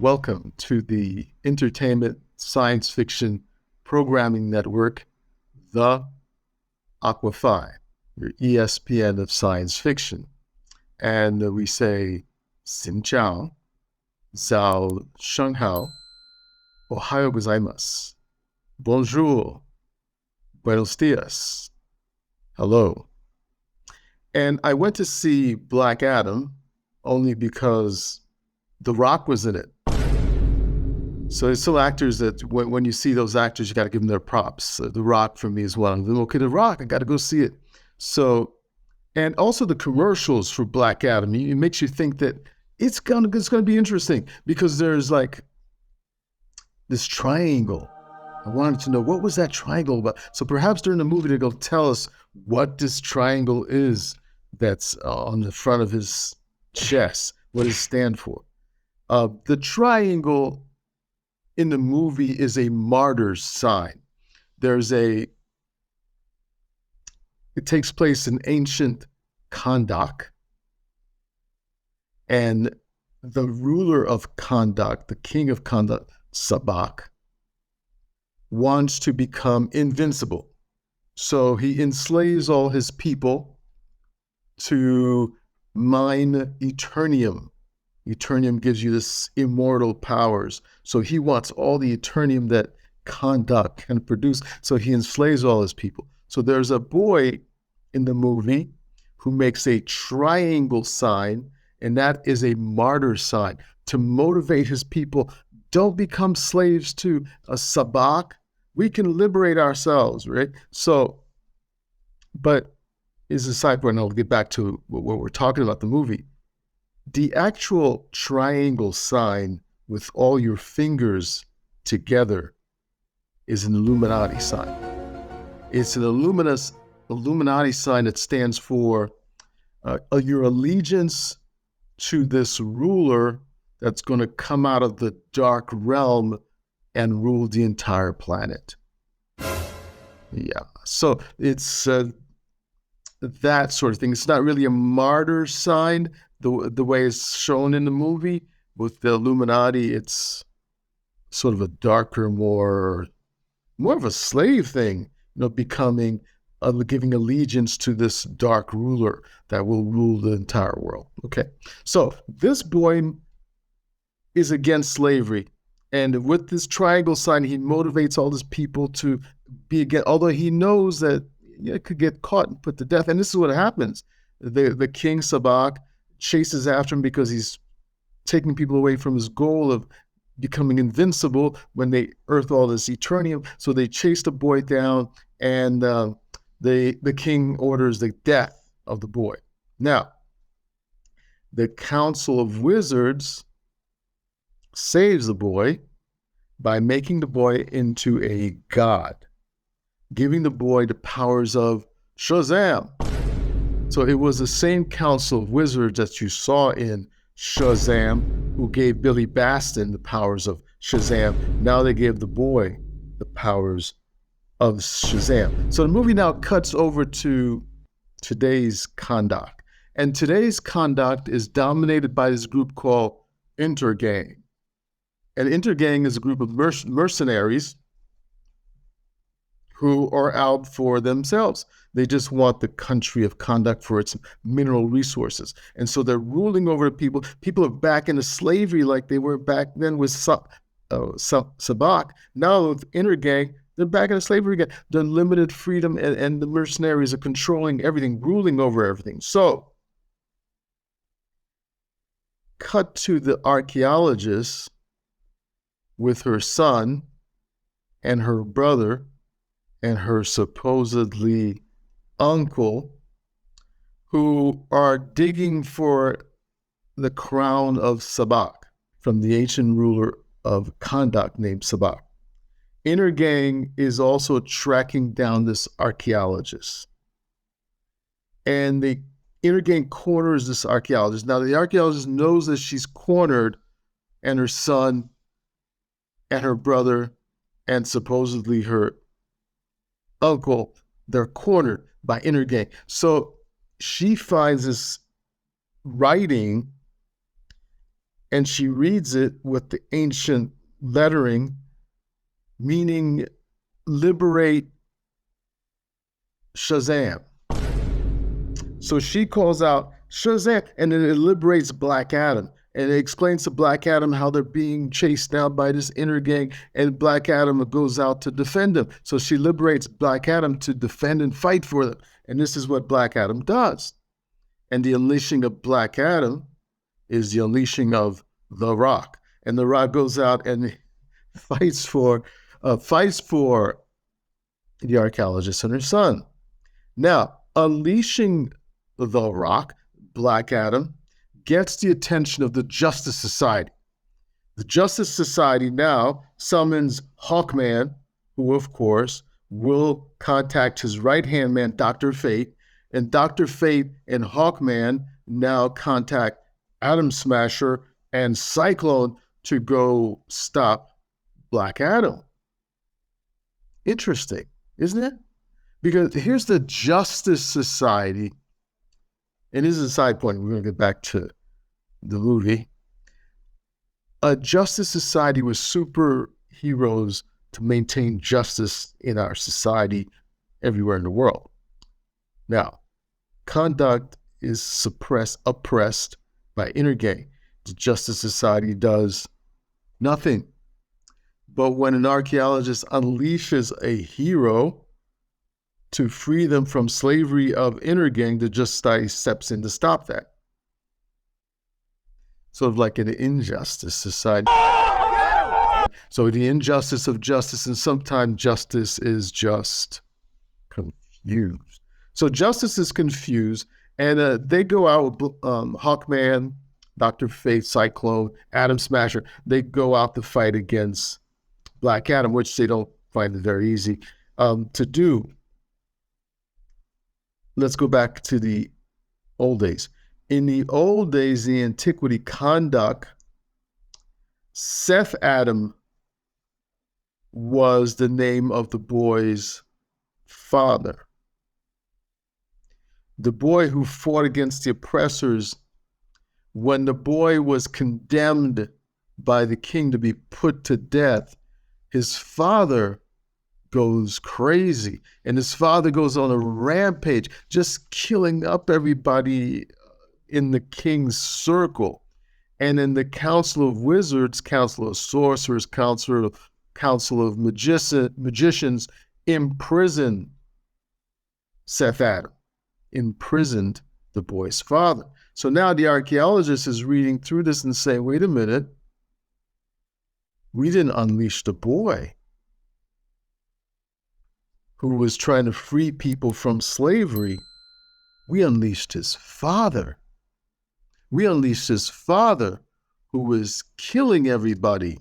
Welcome to the entertainment science fiction programming network, the Aqua Phi, your ESPN of science fiction. And we say, Xin Chao, Zhao Shenghao, Ohayo gozaimasu, Bonjour, Buenos dias, hello. And I went to see Black Adam only because The Rock was in it. So there's still actors that when you see those actors, you got to give them their props. The Rock for me is one of them. Okay, The Rock, I got to go see it. So, and also the commercials for Black Adam, it makes you think that it's gonna be interesting because there's like this triangle. I wanted to know what was that triangle about. So perhaps during the movie they're gonna tell us what this triangle is that's on the front of his chest. What does it stand for? The triangle in the movie is a martyr's sign. It takes place in ancient Kandak, and the ruler of Kandak, the king of Kandak, Sabbac, wants to become invincible. So he enslaves all his people to mine Eternium. Eternium gives you this immortal powers. So he wants all the Eternium that Kandak can produce. So he enslaves all his people. So there's a boy in the movie who makes a triangle sign, and that is a martyr sign to motivate his people. Don't become slaves to a Sabbac. We can liberate ourselves, right? So, but is a side point, and I'll get back to what we're talking about, the movie. The actual triangle sign with all your fingers together is an Illuminati sign. It's an Illuminati sign that stands for your allegiance to this ruler that's going to come out of the dark realm and rule the entire planet. Yeah, so it's that sort of thing. It's not really a martyr sign the way it's shown in the movie. With the Illuminati, it's sort of a darker, more of a slave thing, becoming, giving allegiance to this dark ruler that will rule the entire world. Okay, so this boy is against slavery. And with this triangle sign, he motivates all his people to be against, although he knows that it could get caught and put to death. And this is what happens. The king Sabbac chases after him because he's taking people away from his goal of becoming invincible when they earth all this Eternium. So they chase the boy down, and the king orders the death of the boy. Now, the Council of Wizards saves the boy by making the boy into a god, giving the boy the powers of Shazam. So it was the same Council of Wizards that you saw in Shazam, who gave Billy Baston the powers of Shazam. Now they gave the boy the powers of Shazam. So the movie now cuts over to today's Kandak. And today's Kandak is dominated by this group called Intergang. And Intergang is a group of mercenaries who are out for themselves. They just want the country of Kandak for its mineral resources. And so they're ruling over the people. People are back into slavery like they were back then with Sabbac. Now with Intergang, they're back into slavery again. The limited freedom, and the mercenaries are controlling everything, ruling over everything. So, cut to the archaeologist with her son and her brother and her supposedly uncle, who are digging for the crown of Sabbac from the ancient ruler of Kandak named Sabbac. Intergang is also tracking down this archaeologist. And the Intergang corners this archaeologist. Now, the archaeologist knows that she's cornered, and her son and her brother and supposedly her uncle, they're cornered by Intergang. So she finds this writing and she reads it with the ancient lettering, meaning liberate Shazam. So she calls out Shazam, and then it liberates Black Adam. And it explains to Black Adam how they're being chased down by this inner gang, and Black Adam goes out to defend them. So she liberates Black Adam to defend and fight for them. And this is what Black Adam does. And the unleashing of Black Adam is the unleashing of The Rock. And The Rock goes out and fights for the archaeologist and her son. Now, unleashing The Rock, Black Adam, gets the attention of the Justice Society. The Justice Society now summons Hawkman, who, of course, will contact his right-hand man, Dr. Fate, and Dr. Fate and Hawkman now contact Atom Smasher and Cyclone to go stop Black Adam. Interesting, isn't it? Because here's the Justice Society, and this is a side point. We're going to get back to the movie. A Justice Society with superheroes to maintain justice in our society everywhere in the world. Now, conduct is oppressed by inner gang. The Justice Society does nothing. But when an archaeologist unleashes a hero to free them from slavery of inner gang, the Justice Society steps in to stop that. Sort of like an injustice society. So the injustice of justice, and sometimes justice is just confused. So justice is confused, and they go out with Hawkman, Dr. Fate, Cyclone, Atom Smasher. They go out to fight against Black Adam, which they don't find it very easy to do. Let's go back to the old days. In the old days, the antiquity conduct, Seth Adam was the name of the boy's father. The boy who fought against the oppressors, when the boy was condemned by the king to be put to death, his father goes crazy, and his father goes on a rampage, just killing up everybody in the king's circle. And in the Council of Wizards, Council of Sorcerers, Council of Magicians imprisoned Seth Adam, imprisoned the boy's father. So now the archaeologist is reading through this and saying, wait a minute, we didn't unleash the boy who was trying to free people from slavery. We unleashed his father. We unleashed his father who was killing everybody.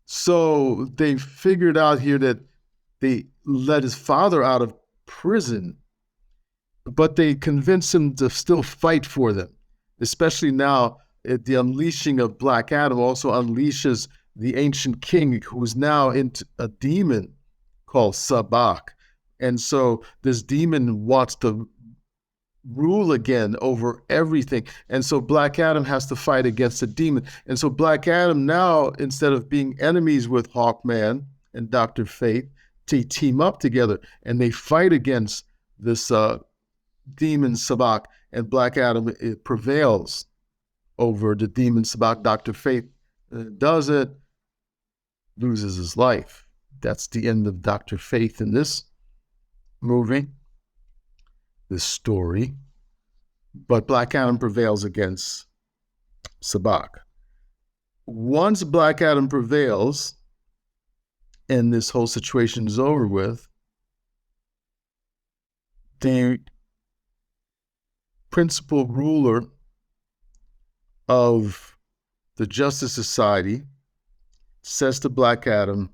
So they figured out here that they let his father out of prison, but they convinced him to still fight for them, especially now the unleashing of Black Adam also unleashes the ancient king, who is now into a demon called Sabbac. And so this demon wants to rule again over everything. And so Black Adam has to fight against the demon. And so Black Adam now, instead of being enemies with Hawkman and Dr. Fate, they team up together and they fight against this demon Sabbac, and Black Adam prevails over the demon Sabbac. Dr. Fate does it, loses his life. That's the end of Dr. Fate in this movie, this story. But Black Adam prevails against Sabbac. Once Black Adam prevails and this whole situation is over with, the principal ruler of the Justice Society says to Black Adam,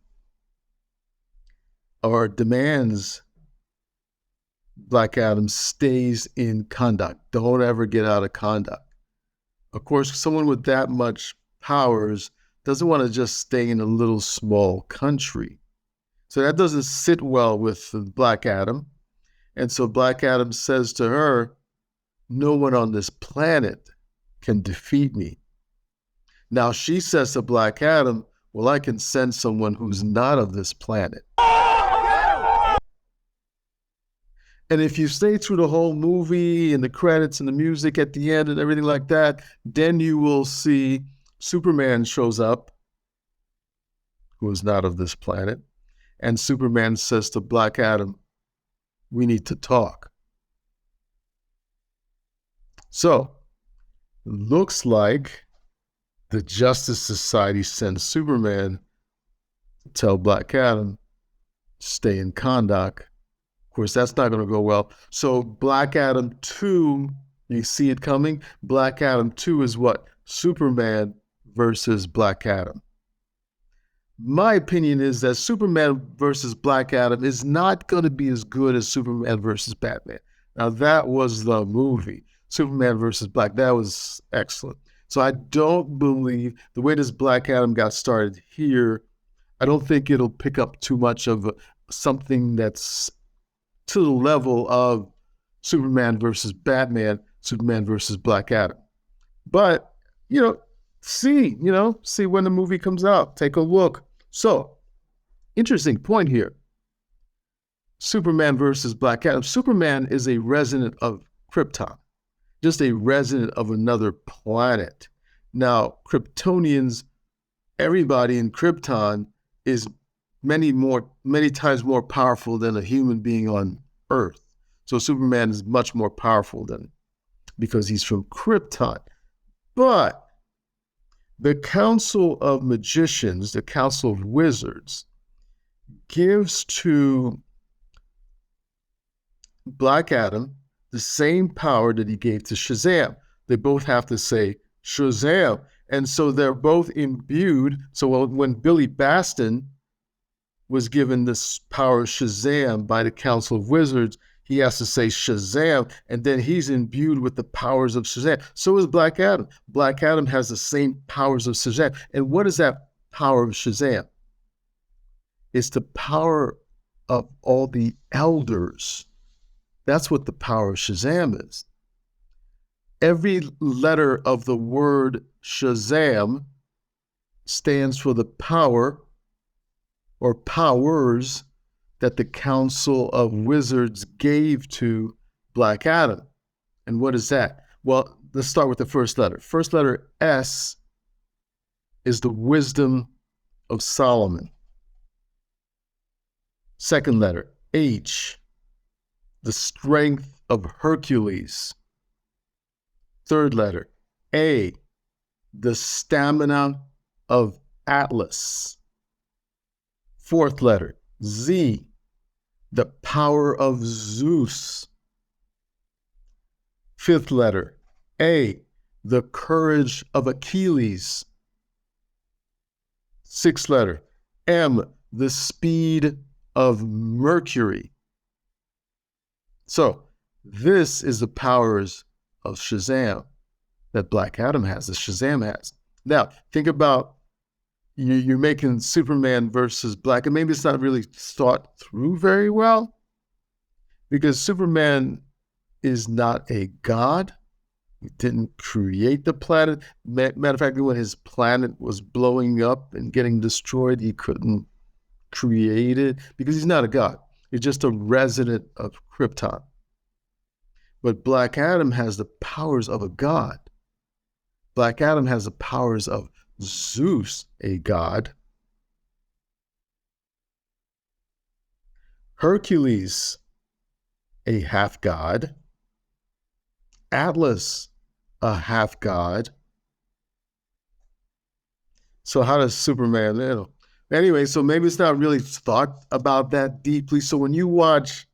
or demands Black Adam stays in conduct. Don't ever get out of conduct. Of course, someone with that much powers doesn't want to just stay in a little small country. So that doesn't sit well with Black Adam. And so Black Adam says to her, no one on this planet can defeat me. Now she says to Black Adam, well, I can send someone who's not of this planet. And if you stay through the whole movie and the credits and the music at the end and everything like that, then you will see Superman shows up, who is not of this planet. And Superman says to Black Adam, we need to talk. So, looks like the Justice Society sends Superman to tell Black Adam, stay in Kahndaq. Of course, that's not going to go well. So Black Adam 2, you see it coming? Black Adam 2 is what? Superman versus Black Adam. My opinion is that Superman versus Black Adam is not going to be as good as Superman versus Batman. Now, that was the movie. Superman versus Black, that was excellent. So I don't believe the way this Black Adam got started here, I don't think it'll pick up too much of something that's to the level of Superman versus Batman, Superman versus Black Adam. But, see when the movie comes out, take a look. So, interesting point here. Superman versus Black Adam. Superman is a resident of Krypton, just a resident of another planet. Now, Kryptonians, everybody in Krypton is many times more powerful than a human being on Earth. So Superman is much more powerful because he's from Krypton. But the Council of Magicians, the Council of Wizards, gives to Black Adam the same power that he gave to Shazam. They both have to say Shazam. And so they're both imbued. So when Billy Baston was given this power of Shazam by the Council of Wizards, he has to say Shazam, and then he's imbued with the powers of Shazam. So is Black Adam. Black Adam has the same powers of Shazam. And what is that power of Shazam? It's the power of all the elders. That's what the power of Shazam is. Every letter of the word Shazam stands for the power or powers that the Council of Wizards gave to Black Adam. And what is that? Well, let's start with the first letter. First letter, S, is the wisdom of Solomon. Second letter, H, the strength of Hercules. Third letter, A, the stamina of Atlas. Fourth letter, Z, the power of Zeus. Fifth letter, A, the courage of Achilles. Sixth letter, M, the speed of Mercury. So this is the powers of Shazam that Black Adam has, that Shazam has. Now, think about you're making Superman versus Black, and maybe it's not really thought through very well, because Superman is not a god. He didn't create the planet. Matter of fact, when his planet was blowing up and getting destroyed, he couldn't create it because he's not a god. He's just a resident of Krypton. But Black Adam has the powers of a god. Black Adam has the powers of Zeus, a god. Hercules, a half god. Atlas, a half god. So how does Superman, Anyway, so maybe it's not really thought about that deeply. So when you watch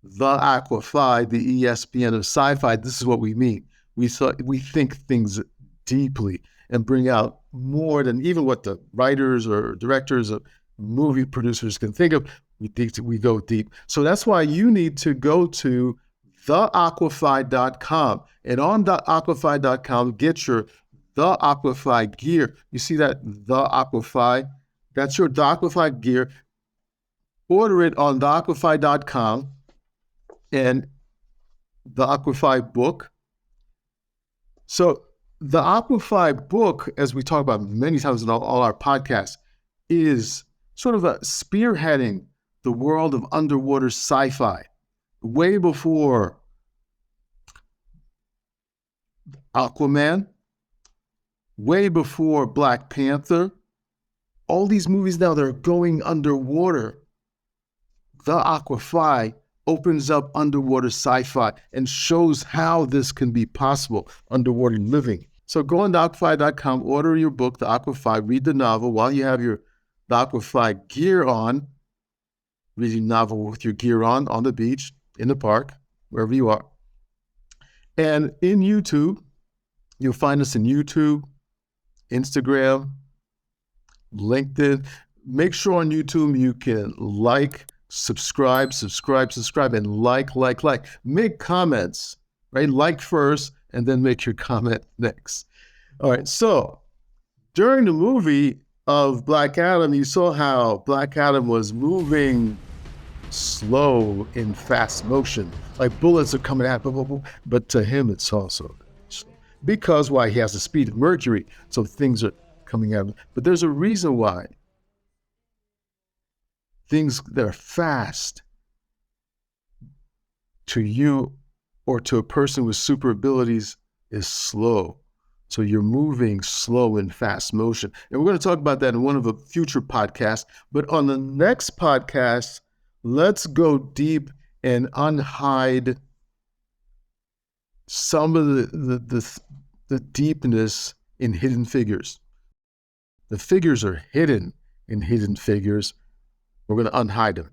TheAquaPhi, the ESPN of sci-fi, this is what we mean. We think things deeply and bring out more than even what the writers or directors or movie producers can think of. We go deep. So that's why you need to go to TheAquaPhi.com. And on TheAquaPhi.com, get your TheAquaPhi gear. You see that TheAquaPhi? That's your TheAquaPhi gear. Order it on TheAquaPhi.com and the AquaPhi book. So The AquaPhi book, as we talk about many times in all our podcasts, is sort of a spearheading the world of underwater sci-fi way before Aquaman, way before Black Panther. All these movies now, they're going underwater. TheAquaPhi opens up underwater sci-fi and shows how this can be possible, underwater living. So go on TheAquaPhi.com, order your book, The AquaPhi, read the novel while you have your TheAquaPhi gear on, reading novel with your gear on the beach, in the park, wherever you are. And in YouTube, you'll find us in YouTube, Instagram, LinkedIn. Make sure on YouTube you can like, subscribe, and like. Make comments, right? Like first, and then make your comment next. All right, so during the movie of Black Adam, you saw how Black Adam was moving slow in fast motion. Like bullets are coming at him, but to him it's also slow. Because why? He has the speed of Mercury, so things are coming at him. But there's a reason why things that are fast to you or to a person with super abilities is slow. So you're moving slow in fast motion. And we're going to talk about that in one of the future podcasts. But on the next podcast, let's go deep and unhide some of the deepness in Hidden Figures. The figures are hidden in Hidden Figures. We're going to unhide them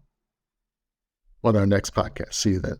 on our next podcast. See you then.